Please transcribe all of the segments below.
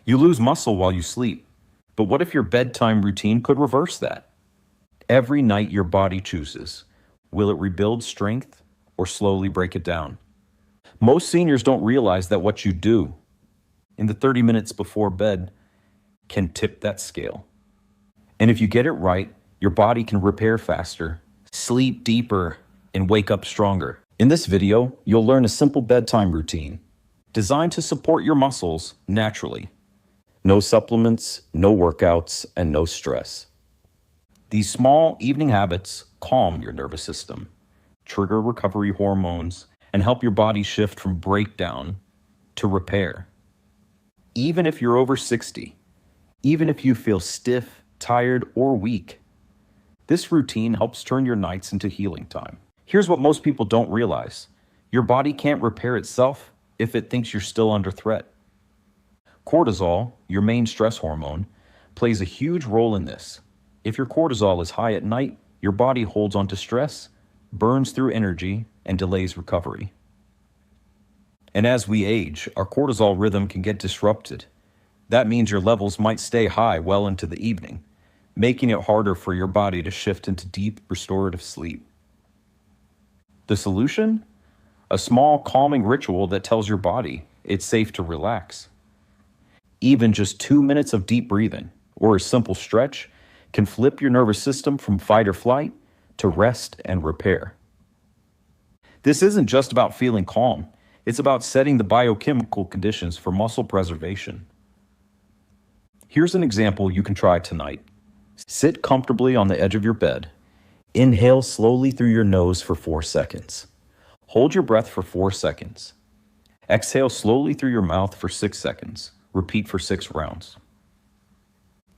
You lose muscle while you sleep. But what if your bedtime routine could reverse that? Every night your body chooses. Will it rebuild strength or slowly break it down? Most seniors don't realize that what you do in the 30 minutes before bed can tip that scale. And if you get it right, your body can repair faster, sleep deeper, and wake up stronger. In this video, you'll learn a simple bedtime routine designed to support your muscles naturally. No supplements, no workouts, and no stress. These small evening habits calm your nervous system, trigger recovery hormones, and help your body shift from breakdown to repair. Even if you're over 60, even if you feel stiff, tired, or weak, this routine helps turn your nights into healing time. Here's what most people don't realize. Your body can't repair itself if it thinks you're still under threat. Cortisol, your main stress hormone, plays a huge role in this. If your cortisol is high at night, your body holds on to stress, burns through energy, and delays recovery. And as we age, our cortisol rhythm can get disrupted. That means your levels might stay high well into the evening, making it harder for your body to shift into deep, restorative sleep. The solution? A small, calming ritual that tells your body it's safe to relax. Even just 2 minutes of deep breathing or a simple stretch can flip your nervous system from fight or flight to rest and repair. This isn't just about feeling calm. It's about setting the biochemical conditions for muscle preservation. Here's an example you can try tonight. Sit comfortably on the edge of your bed. Inhale slowly through your nose for 4 seconds. Hold your breath for 4 seconds. Exhale slowly through your mouth for 6 seconds. Repeat for 6 rounds.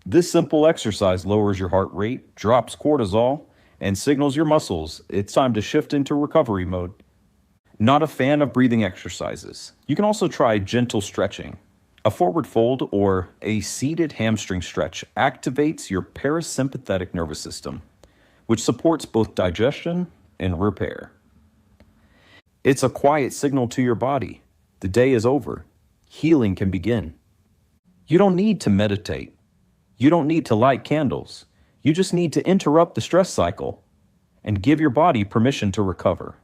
This simple exercise lowers your heart rate, drops cortisol, and signals your muscles it's time to shift into recovery mode. Not a fan of breathing exercises? You can also try gentle stretching. A forward fold or a seated hamstring stretch activates your parasympathetic nervous system, which supports both digestion and repair. It's a quiet signal to your body. The day is over. Healing can begin. You don't need to meditate. You don't need to light candles. You just need to interrupt the stress cycle and give your body permission to recover.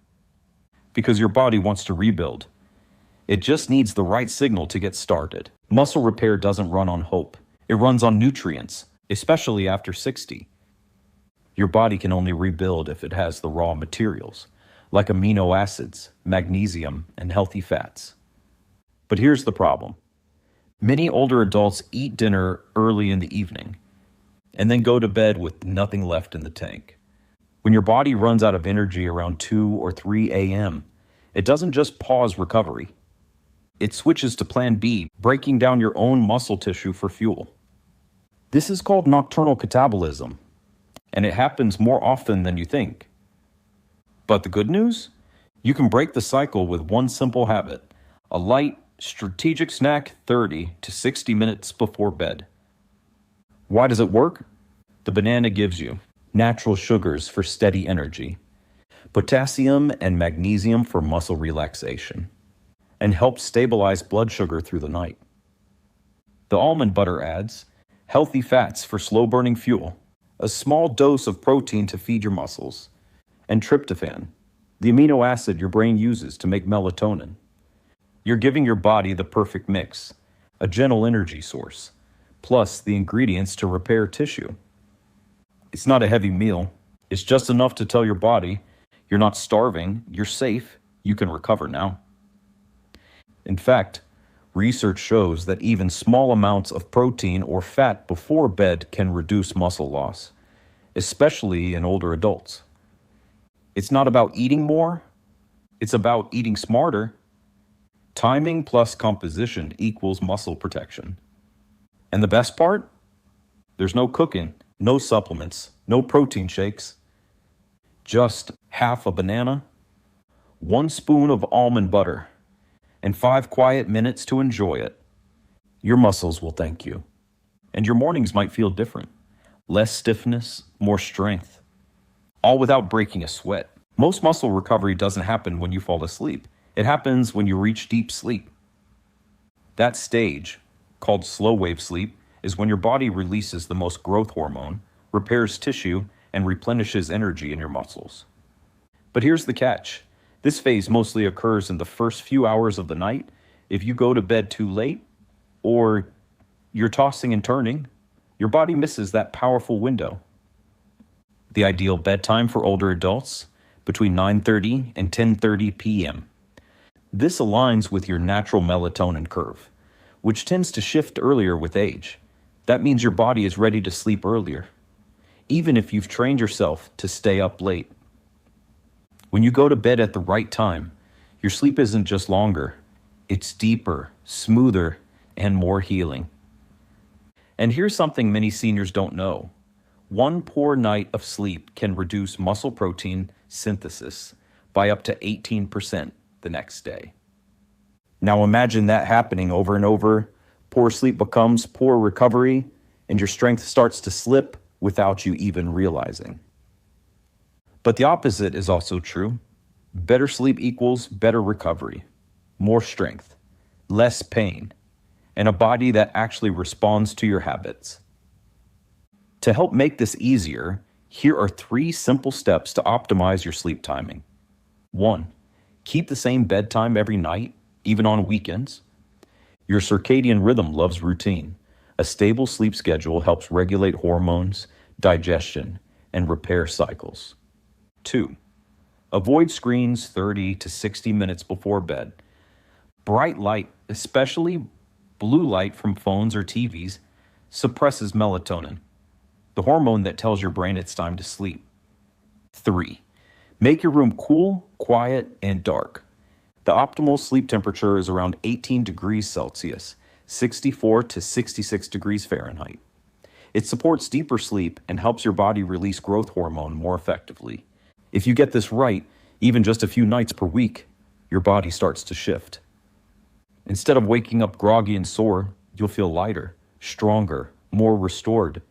Because your body wants to rebuild. It just needs the right signal to get started. Muscle repair doesn't run on hope. It runs on nutrients, especially after 60. Your body can only rebuild if it has the raw materials, like amino acids, magnesium, and healthy fats. But here's the problem. Many older adults eat dinner early in the evening and then go to bed with nothing left in the tank. When your body runs out of energy around 2 or 3 a.m., it doesn't just pause recovery. It switches to plan B, breaking down your own muscle tissue for fuel. This is called nocturnal catabolism, and it happens more often than you think. But the good news? You can break the cycle with one simple habit, a light, strategic snack 30 to 60 minutes before bed. Why does it work? The banana gives you natural sugars for steady energy, potassium and magnesium for muscle relaxation, and helps stabilize blood sugar through the night. The almond butter adds healthy fats for slow-burning fuel, a small dose of protein to feed your muscles, and tryptophan, the amino acid your brain uses to make melatonin. You're giving your body the perfect mix, a gentle energy source, plus the ingredients to repair tissue. It's not a heavy meal. It's just enough to tell your body you're not starving, you're safe, you can recover now. In fact, research shows that even small amounts of protein or fat before bed can reduce muscle loss, especially in older adults. It's not about eating more, it's about eating smarter. Timing plus composition equals muscle protection. And the best part? There's no cooking, no supplements, no protein shakes. Just half a banana, 1 spoon of almond butter, and 5 quiet minutes to enjoy it. Your muscles will thank you. And your mornings might feel different. Less stiffness, more strength. All without breaking a sweat. Most muscle recovery doesn't happen when you fall asleep. It happens when you reach deep sleep. That stage, called slow wave sleep, is when your body releases the most growth hormone, repairs tissue, and replenishes energy in your muscles. But here's the catch. This phase mostly occurs in the first few hours of the night. If you go to bed too late, or you're tossing and turning, your body misses that powerful window. The ideal bedtime for older adults, between 9:30 and 10:30 p.m. This aligns with your natural melatonin curve, which tends to shift earlier with age. That means your body is ready to sleep earlier, even if you've trained yourself to stay up late. When you go to bed at the right time, your sleep isn't just longer, it's deeper, smoother, and more healing. And here's something many seniors don't know. One poor night of sleep can reduce muscle protein synthesis by up to 18% the next day. Now imagine that happening over and over. Poor sleep becomes poor recovery, and your strength starts to slip without you even realizing. But the opposite is also true. Better sleep equals better recovery, more strength, less pain, and a body that actually responds to your habits. To help make this easier, here are 3 simple steps to optimize your sleep timing. 1. Keep the same bedtime every night, even on weekends. Your circadian rhythm loves routine. A stable sleep schedule helps regulate hormones, digestion, and repair cycles. 2. Avoid screens 30 to 60 minutes before bed. Bright light, especially blue light from phones or TVs, suppresses melatonin, the hormone that tells your brain it's time to sleep. 3. Make your room cool, quiet, and dark. The optimal sleep temperature is around 18 degrees Celsius, 64 to 66 degrees Fahrenheit. It supports deeper sleep and helps your body release growth hormone more effectively. If you get this right, even just a few nights per week, your body starts to shift. Instead of waking up groggy and sore, you'll feel lighter, stronger, more restored.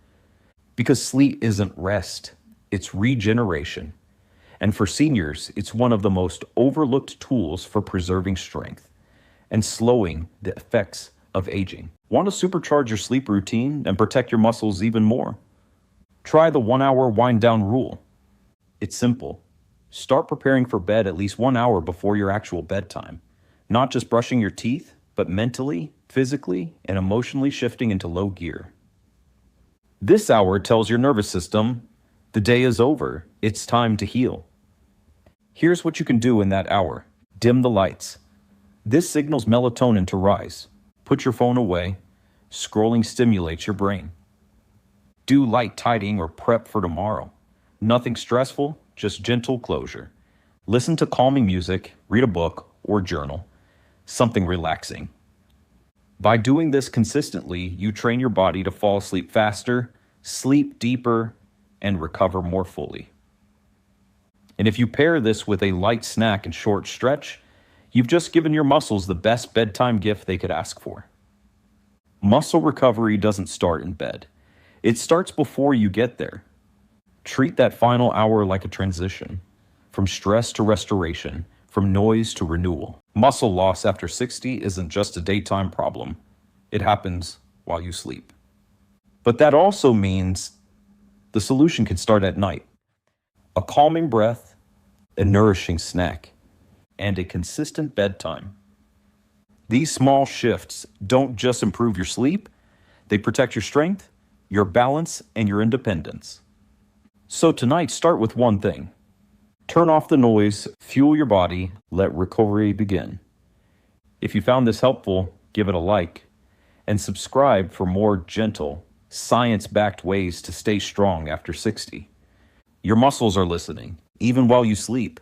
Because sleep isn't rest, it's regeneration. And for seniors, it's one of the most overlooked tools for preserving strength and slowing the effects of aging. Want to supercharge your sleep routine and protect your muscles even more? Try the 1-hour wind down rule. It's simple. Start preparing for bed at least 1 hour before your actual bedtime. Not just brushing your teeth, but mentally, physically, and emotionally shifting into low gear. This hour tells your nervous system, the day is over, it's time to heal. Here's what you can do in that hour. Dim the lights. This signals melatonin to rise. Put your phone away. Scrolling stimulates your brain. Do light tidying or prep for tomorrow. Nothing stressful, just gentle closure. Listen to calming music, read a book, or journal. Something relaxing. By doing this consistently, you train your body to fall asleep faster, sleep deeper, and recover more fully. And if you pair this with a light snack and short stretch, you've just given your muscles the best bedtime gift they could ask for. Muscle recovery doesn't start in bed. It starts before you get there. Treat that final hour like a transition, from stress to restoration, from noise to renewal. Muscle loss after 60 isn't just a daytime problem. It happens while you sleep. But that also means the solution can start at night. A calming breath, a nourishing snack, and a consistent bedtime. These small shifts don't just improve your sleep, they protect your strength, your balance, and your independence. So tonight, start with one thing. Turn off the noise, fuel your body, let recovery begin. If you found this helpful, give it a like, and subscribe for more gentle, science-backed ways to stay strong after 60. Your muscles are listening, even while you sleep.